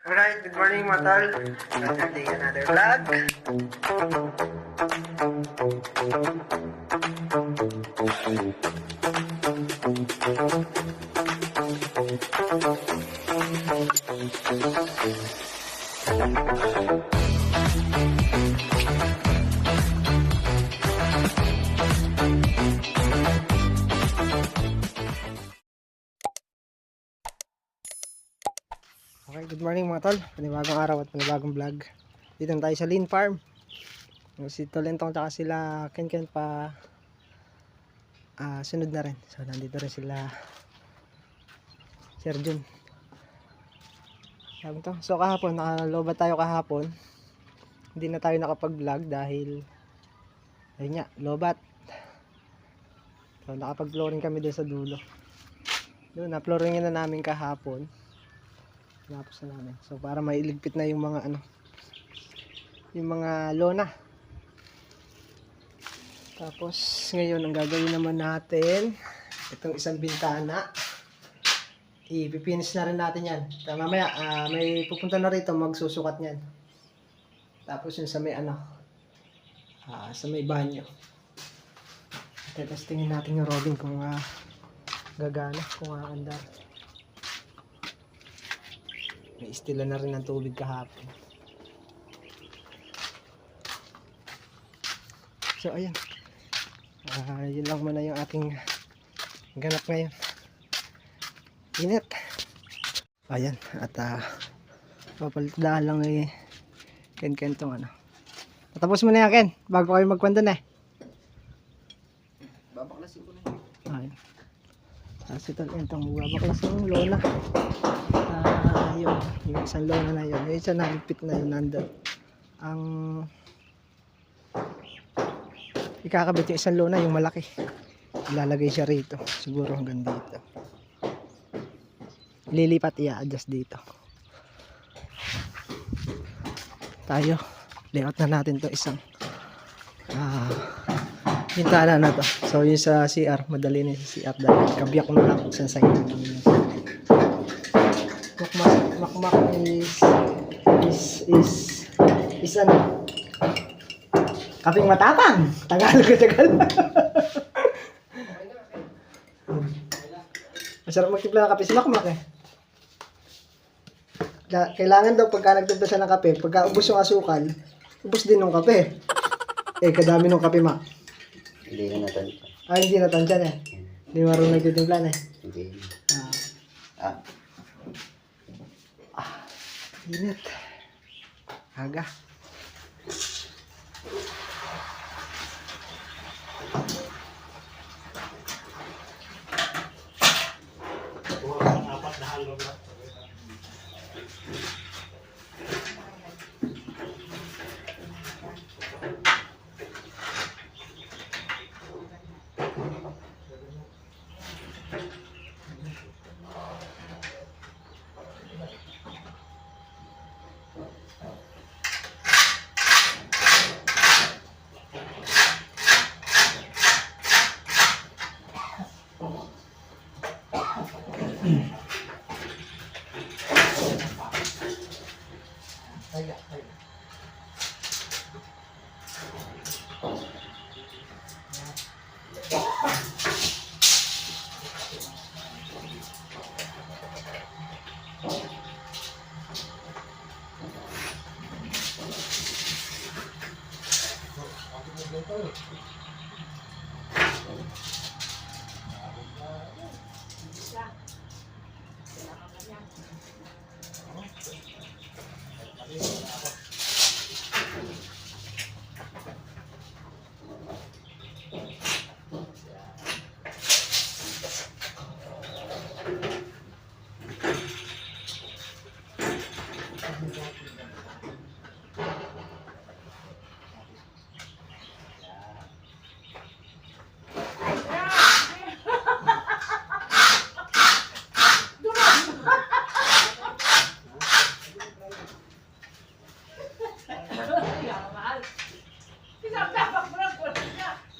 Alright, good morning mga tol. Starting another vlog. Okay, good morning mga tol. Panibagong araw at panibagong vlog. Dito na tayo sa Lean Farm. Si Tolentong tsaka sila Ken pa sunod na rin. So nandito rin sila Sir Jun. Sabi to. So kahapon, nakaloba tayo kahapon. Hindi na tayo nakapag-vlog dahil ayun nga, lobat. So nakapag-flooring kami doon sa dulo. Doon, na-flooringin na namin kahapon. Tapos na namin. So para mailigpit na yung mga yung mga lona. Tapos ngayon ang gagawin naman natin itong isang bintana. Ipipinis na rin natin yan. Mamaya may pupunta na rito magsusukat niyan. Tapos yun sa may sa may banyo. Testingin natin yung robbing kung gagana, kung aandar. May istila na rin ng tubig kahapon. So ayan. Yun lang muna yung ating ganap ngayon. Init. Ayan. At papalitaan lang Ken tong Tapos mo na yan Ken. Bago kayo magkwandan Babaklasin ko na yun. Ayan. Tapos ito itong babaklasin yung lola. Yung isang lona na yun. Yung isang nagpit na yun nandun. Ang ikakabit yung isang lona, yung malaki. Ilalagay siya rito. Siguro hanggang dito. Lilipat, i-adjust dito. Tayo, layout na natin to isang bintana na to. So yung sa CR, madali na sa CR dahil kabiyak na lang sa side. Makmak is ano? Kaping matapang. Tagalog. Masarap magtimpla ng kape si Makmak Kailangan daw pagka nagtimpla siya ng kape, pagka ubos yung asukal, ubos din ng kape. Kadami ng kape Hindi na natansya. Hindi natansya Hindi marunong nagtitimpla Hindi. Init. Aga.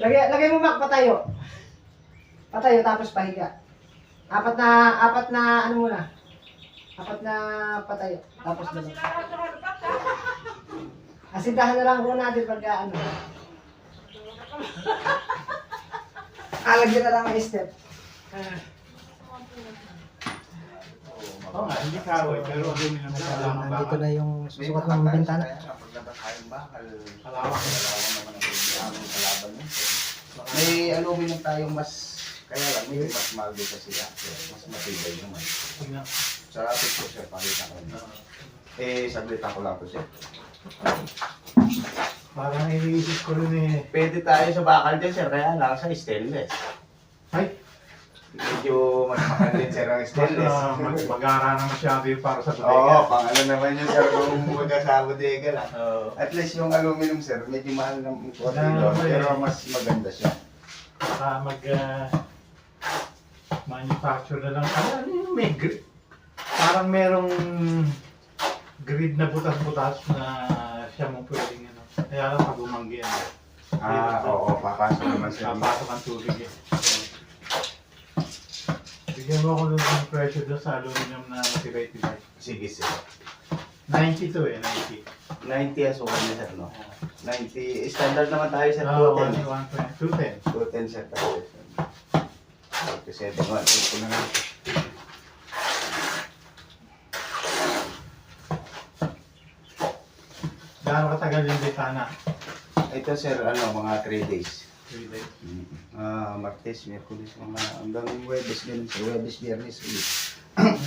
Lagay mo Mac, patayo. Patayo tapos pahiga. Apat na ano muna. Apat na patayo. Tapos doon. Asindahan na lang po natin pagka ano. Lagyan na lang ang step. Oo nga, hindi kahoy, pero aluminum na kailangan Nandito na yung May susukat bakal ng tayo, bintana. kaya paglabas tayong bakal. Kalawak. Kalawang naman ang aming kalaban mo. May aluminum tayong mas, kaya lang, medyo mas mahal din kasi mas matibay naman. Sa picture sir, pakita ko yun. Saglitan ko lang to sir. Parang iniisip ko rin eh. Pwede tayo sa bakal dyan sir, kaya lang sa stainless. Ay, Medyo mas mahal din sir ang stainless. mag-aara na masyado yung para sa bodega. Oo, pang ano naman yun sir, kung magkasama bodega lang. Oo. At least yung aluminum sir, medyo mahal ng konti Ah, doon, okay. pero mas maganda siya. Para manufacture na lang. Ano yung may grid? Parang merong grid na butas-butas na siya mo pwedeng ano. Kaya lang pag umanggi yan. Oo, papasok naman sir. Papasok ang tubig eh. Bigyan mo ako ng pressure doon sa aluminum na matibay-tibay. Sige sir. 90 to eh, 90. 90 as okay na sir, no? 90, standard naman tayo sir, Oo, 210. 210. 210 sir tayo sir. 47, 1, ito na nga. Gaano katagal yung bitana? Ito sir, mga 3 days. 3 days. Martes, Miyerkules, mga hanggang Huwebes din, sa Huwebes, Biyernes ulit.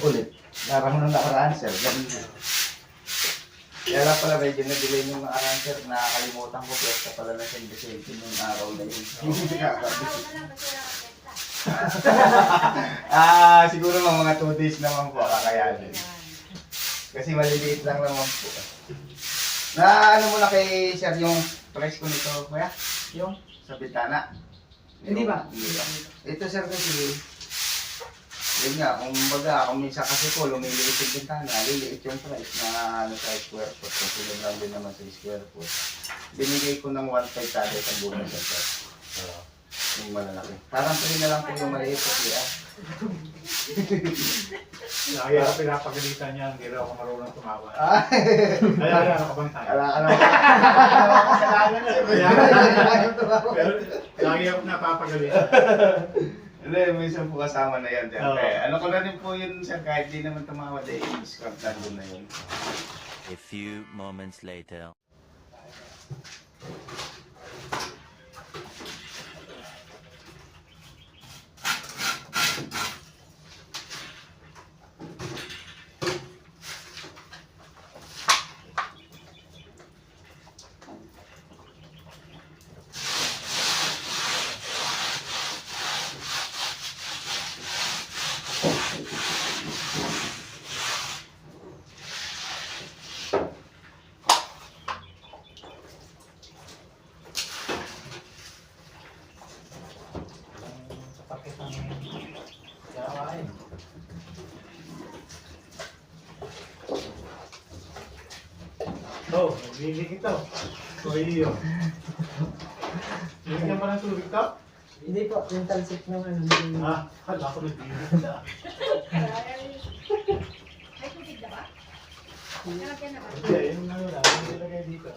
Ulit. Parang nung nakaraan sir, ganun na. Kaya lang pala medyo na-delay nung nakaraan sir, nakakalimutan ko piyesta pala na San Vicente nung araw na yun. Siguro mga 2 days naman po kakayanin. Kasi maliliit lang naman po. Na ano mo na kay sir yung price ko nito, kuya? Yung sa bintana. Hindi ba? Hindi ba? Ito sir kasi, yun nga, kung minsan kasi po lumiliit yung bintana, liliit yung price na sa square foot. Kung kilogram din naman sa square foot. Binigay ko ng 1.5 kada sa buwan sa sir. Yung malalaki. Parang tuloy na lang po yung maliit kasi Kaya ako pinapagalitan niya, hindi raw ako marunong tumawa. Ah. Kaya ako bang tayo? Kasalanan na. Pero lagi ako napapagalitan. Hindi, minsan po kasama na yan. Oo. Ano ko na rin po yun sir, kahit di naman tumawad eh, i-scrap na doon na yun. A few moments later. Oh, nagbibig ito. Kuya. Bigyan mo ng tubig to? Hindi po, yung talsik ng ano. Kala ko nagbibig na. May tubig na ba? Nalagyan na ba? Hindi, yung ano lang, yung nilagay dito.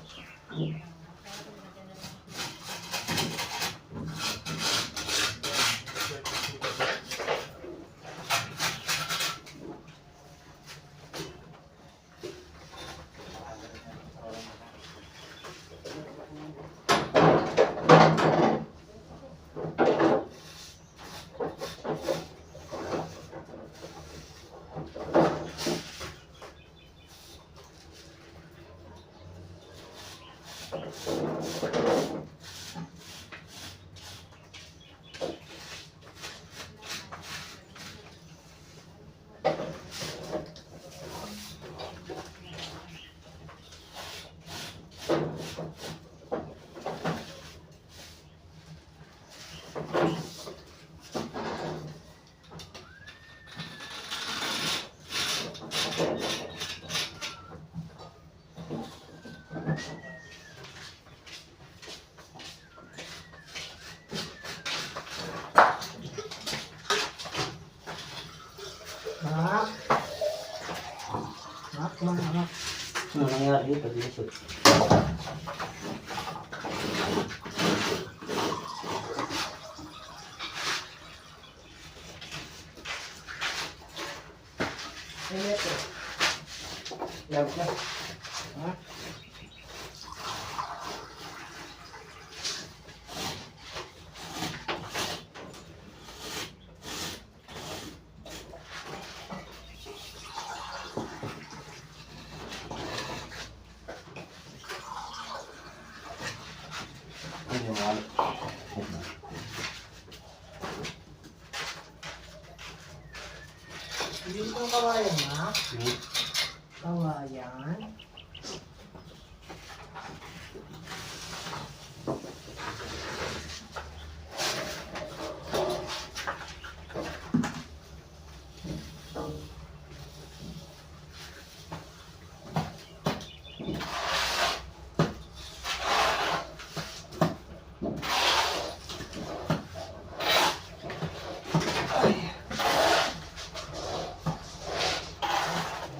Ano nangyari dito? Dito. Labas na. Ha? Ano yung ano? Hindi mo kawayan, ha? Kawayan.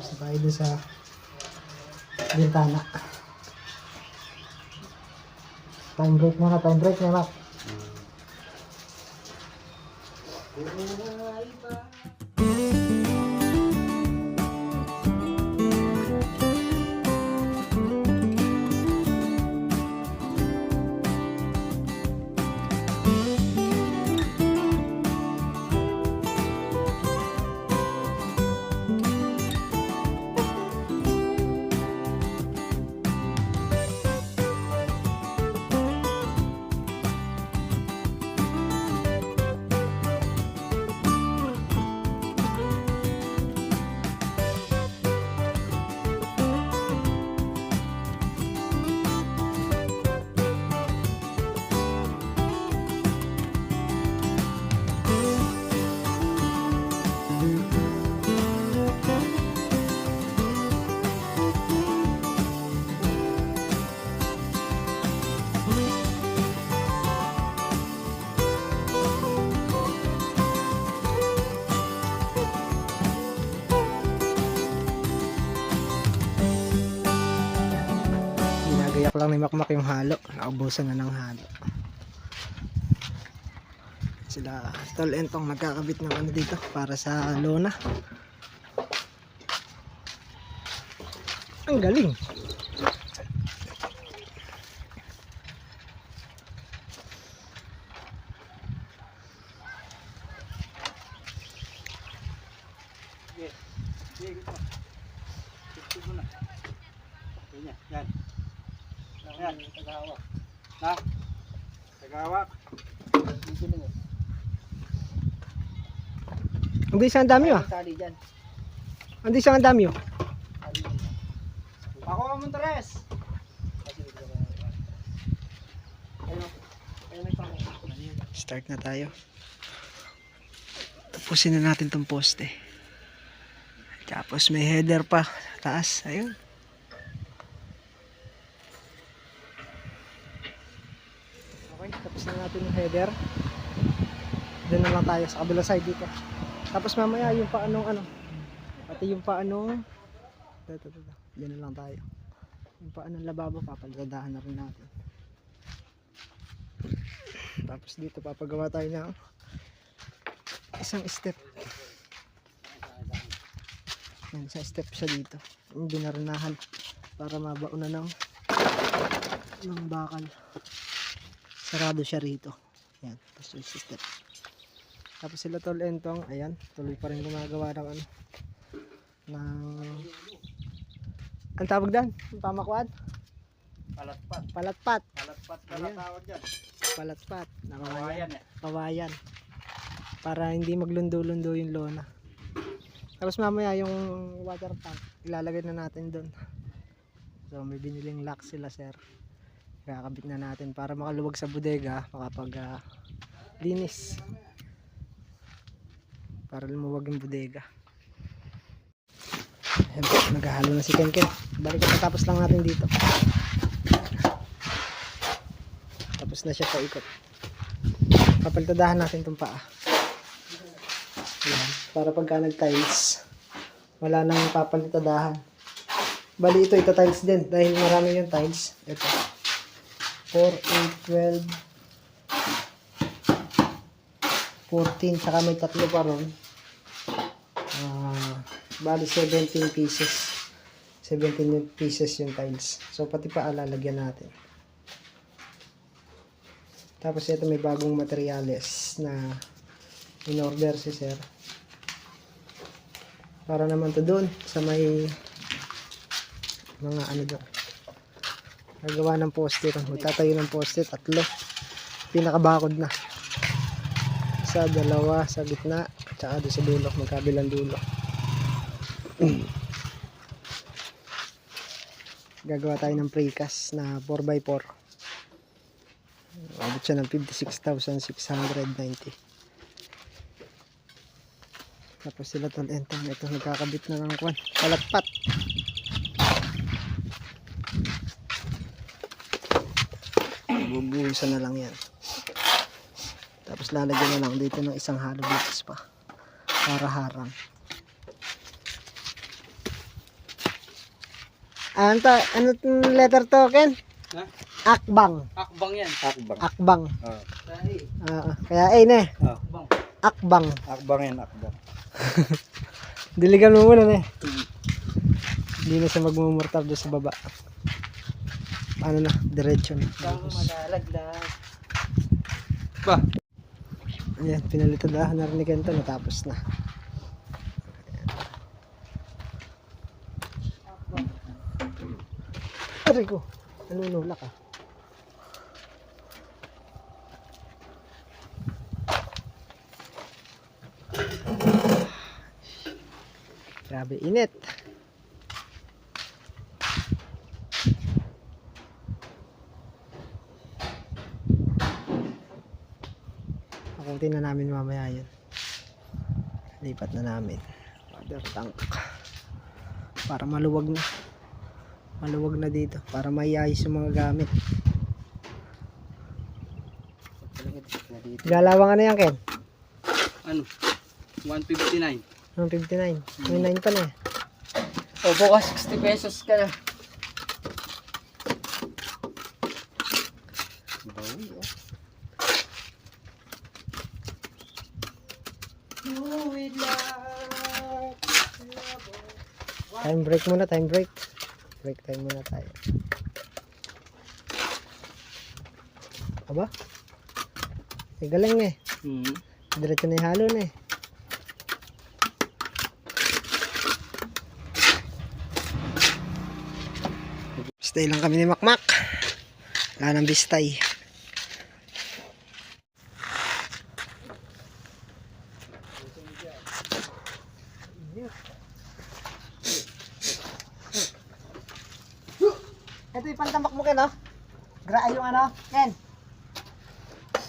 Basta tayo doon sa bintana. Time break muna, Mac. Ginagayak lang ni Makmak yung halo. Naubusan na ng halo. Sila Tol Entong magkakabit ng ano dito para sa lona. Ang galing. Yan. Tagawak. Na? Tagawak. Hindi siya ang dami ah. Tali dyan. Hindi siya ang dami oh. Ako ang Montres. Start na tayo. Tapusin na natin tong poste. Tapos may header pa taas. Ayun. Okay, tapos na natin yung header. Doon na lang tayo sa kabilang side dito. Tapos mamaya yung paanong ano. Pati yung paanong Diyan na lang tayo. Yung paanong lababo papagdadahan na rin natin. Tapos dito papagawa tayo ng isang step. Yan, isang step siya dito. Yung binaranahan para mabauna ng bakal. Sarado siya rito. Yan, tapos yung step. Tapos sila Tol Entong, ayan, tuloy pa rin gumagawa ng ano, ang tawag dan? Yung pamakuan? Palatpat. Palatpat. Palatpat na Ayan. tawag dyan. Palatpat. Kawayan eh. Kawayan. Para hindi maglundo-lundo yung lona. Tapos mamaya yung water tank, ilalagay na natin doon. So may biniling lock sila sir. Kakabit na natin para makaluwag sa bodega, makapag linis. Para lumuwag yung bodega. Ayan, naghahalo na si Ken Ken. Balik tapos lang natin dito. Tapos na siya paikot. Papaltadahan natin itong paa. Ayan, para pagka nag-tiles, wala nang papalitadahan. Bali ito tiles din dahil marami yung tiles. Ito. 4, 8, 12, 14, saka may tatlo pa ron. Bali 17 pieces. 17 pieces yung tiles. So pati pa lalagyan natin. Tapos ito may bagong materyales na in-order si sir. Para naman to doon sa may mga ano doon. Nagawa ng poste. Magtatayo ng poste. 3. Pinakabakod na. Isa, 2 sa gitna. Tsaka doon sa dulo. Magkabilang dulo. Gagawa tayo ng precast na 4x4. Abot siya ng 56,690. Tapos sila tol entang ito nagkakabit na ng kwan. Palatpat. Bubuhusan na lang yan. Tapos lalagyan na lang dito ng isang hollow blocks pa. Para harang. Ano letter to, Ken? Ha? Akbang. Akbang yan. Akbang. Akbang. Kaya na eh. Akbang. Akbang. Akbang yan, akbang. Diligan mo muna na eh. Hindi na siya magmumurtab doon sa baba. Ano na, diretso na. Malalaglag. Ba? Ayan, pinalitadahan na rin ni Kento, natapos na. Aray ko, nanunulak ah. Grabe init. Akutin na namin mamaya yun. Lipat na namin. Water tank. Para maluwag na. Maluwag na dito. Para maiayos yung mga gamit. Galawang ano yan, Ken? Ano? 159. 159. May 9 pa na eh. O, bukas 60 pesos ka na. Time break muna, time break. Break time muna tayo. Aba? Eh, galing eh. Diretso na yung halo na eh. Stay lang kami ni Makmak. Wala nang bistay. Ito yung pantambak mo, Ken, no? Yung ano, Ken?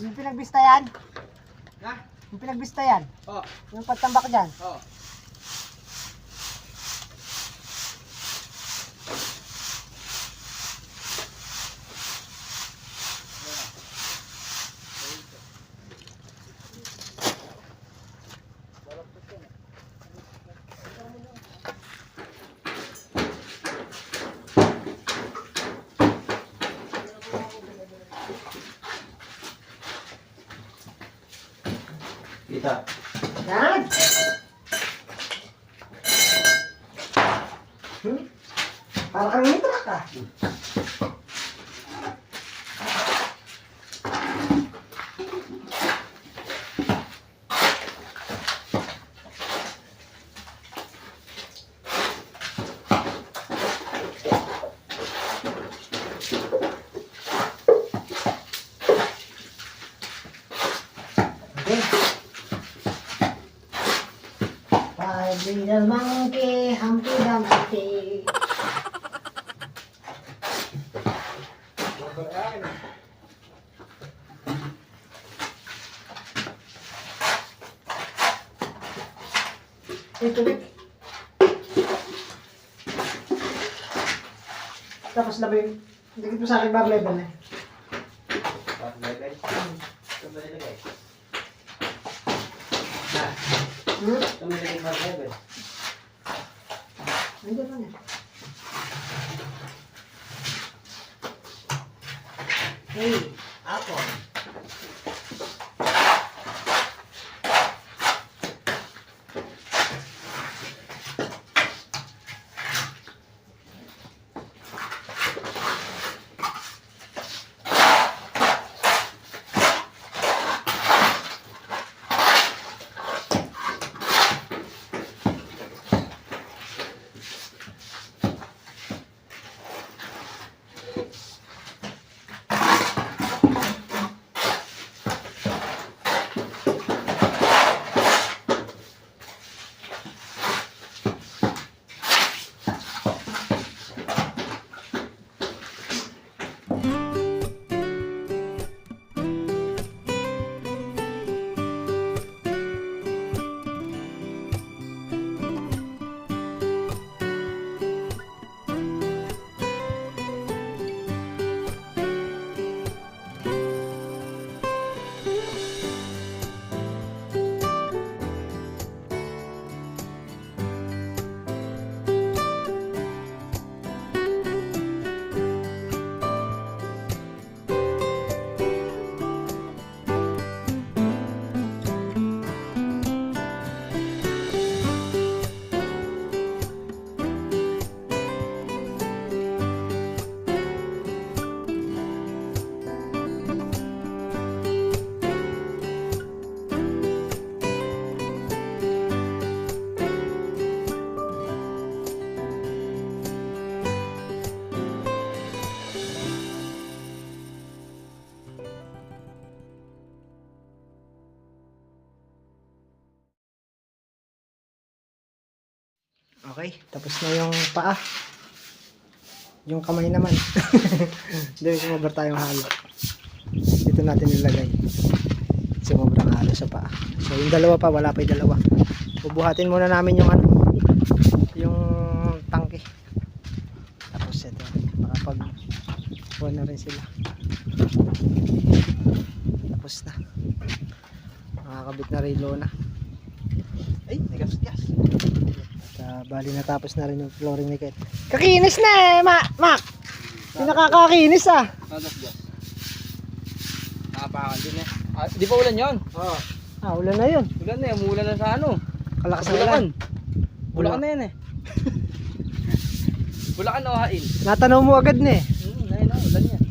Yung pinagbista yan? Ha? Yung pinagbista yan? Oh. Yung pantambak dyan? Oh. Kita. Yan! Para kang nitrak ka. Little monkey, Humpty Dumpty. Ito bit. Tapos labay. Dikit mo sa akin bar level eh. Bar level? Ito ba nilagay? Ito nilagay bar level. Nandiyan lang eh. Hey, apple. Okay, tapos na yung paa. Yung kamay naman. Dahil sumobra tayong halo. Dito natin nilagay. Sumobrang halo sa paa. So yung dalawa pa, wala pa yung dalawa. Bubuhatin muna namin yung ano, yung tangke. Tapos ito, makapag-buha na rin sila. Tapos na. Makakabit na relo na. Ay, nagas-gas. Bali natapos na rin yung flooring ni Ket. Kakinis na eh, Mac! Pinakakakinis ah. Nakapakan din eh. Di pa ulan yun? Oo. Ah, ulan na yun. Ulan na eh, umuulan na sa ano. Kalakas na ulan. Bulacan na yan eh. Bulacan o hain. Natanaw mo agad na eh. Ayun na, ulan yan.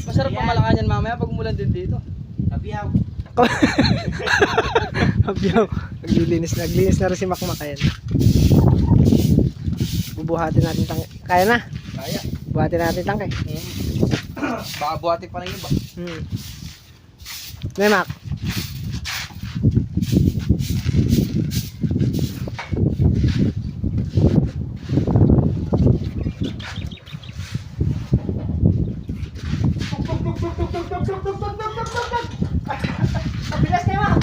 Masarap pa Malacan yan mamaya pag umulan din dito. Tabiyaw. Abyaw. Naglinis na rin si Makmak. Ayan. Bubuhatin natin tangke. Kaya na? Kaya. Buhatin natin tangke. Baka buhatin pa rin iba. May Mac. Bilas kayo Mac.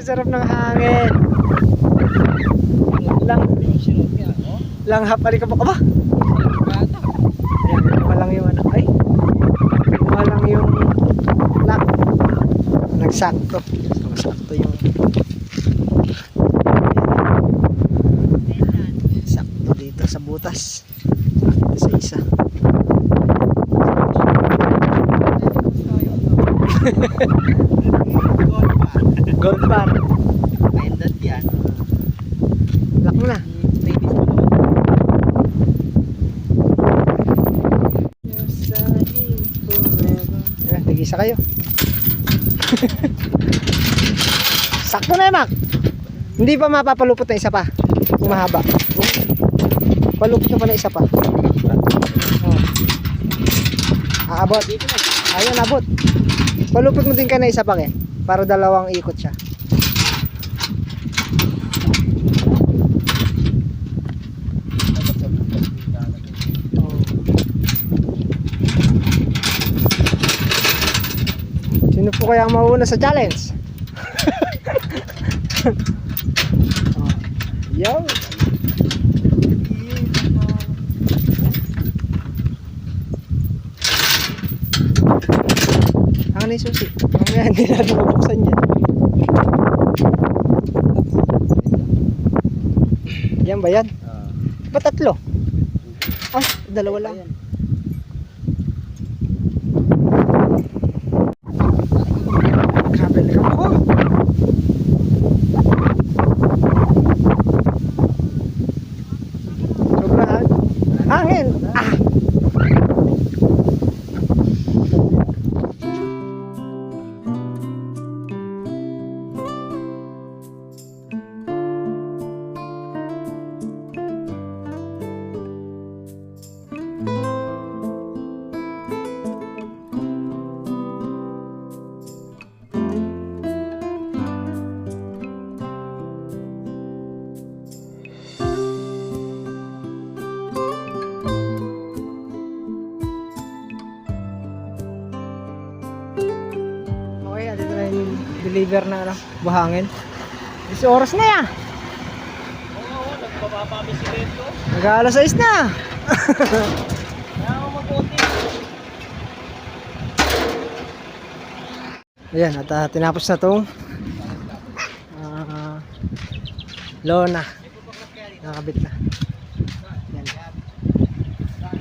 sarap ng hangin. Langhap, alika po ka ba? Ayan, kinuha lang yung ano. Ay, kinuha lang yung lock. Nagsakto. Sakto yung sakto dito sa butas. Sakto sa isa. Gold bar. Pindot yan. Lock mo na. Nag-isa kayo. Sakto na, Mac. Hindi pa mapapalupot na isa pa. Kung mahaba. Palupot na pa na isa pa. Oh. Aabot. Ayun, abot. Palupot mo din ka na isa pa, eh. Para dalawang ikot siya. Sino po kaya ang mauna sa challenge? Oh. Yo. Ang na yung susi. Mamaya hindi natin mabuksan yan. Yan ba yan? Ba't tatlo? Ah, dalawa lang. Grabe lang ako. Sobrang hangin. Ah! Okay, dito na yung deliver na ano, buhangin. 10 oras na yan. Oo, nagpapapamisileto. Nag-aalas 6 na. Kaya ako mabuti. Ayan, at tinapos na itong lona. Nakabit na. Ayan.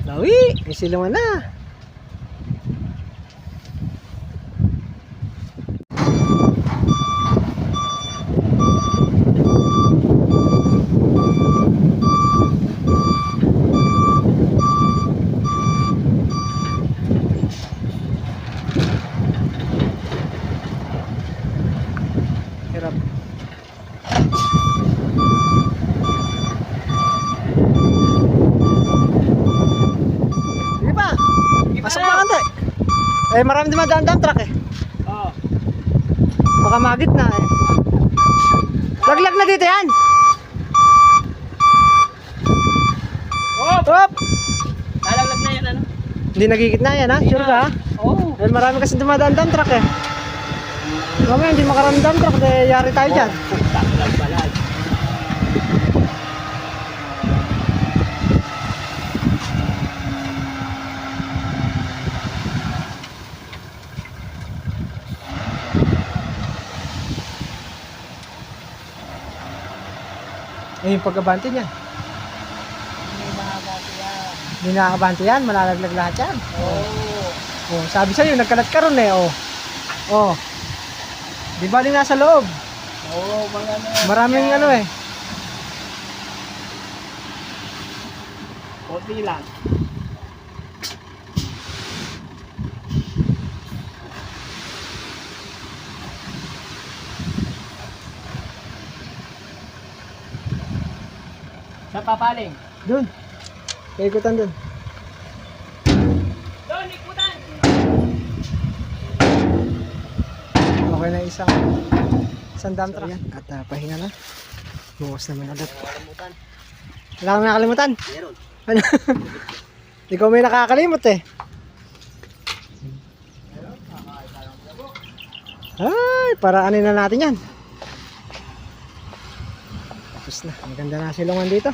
Lawi! May silungan na. Hirap. Sige pa. Pasok pa kante. Eh, marami dumadaan dump truck eh. Oo. Baka magit na eh. Laglag na dito yan. Hop! Lalaglag na yan, ano? Hindi nagigit na yan ha? Sure ka ha? Oo. Eh, marami kasi dumadaan dump truck eh. Mamaya hindi makarami dump truck, eh, yari tayo dyan. Taklag pala. Eh, yung pagkabante niyan. Hindi nakakabante yan, malalaglag lahat yan. Oh, sabi sa'yo, nagkalat ka ron eh, oh. Oh. Di ba rin nasa loob? Oo, mga ano. Maraming ano eh. Konti lang. Sa papaling. Doon. Kaikutan doon. Doon, ikutan! Okay na isang dump truck. At pahinga na. Bukas naman ulit. Wala kang nakakalimutan? Meron. Ano? Ikaw may nakakalimot eh. Ay, paraanin na natin yan. Ayos na. Ang ganda na silungan dito.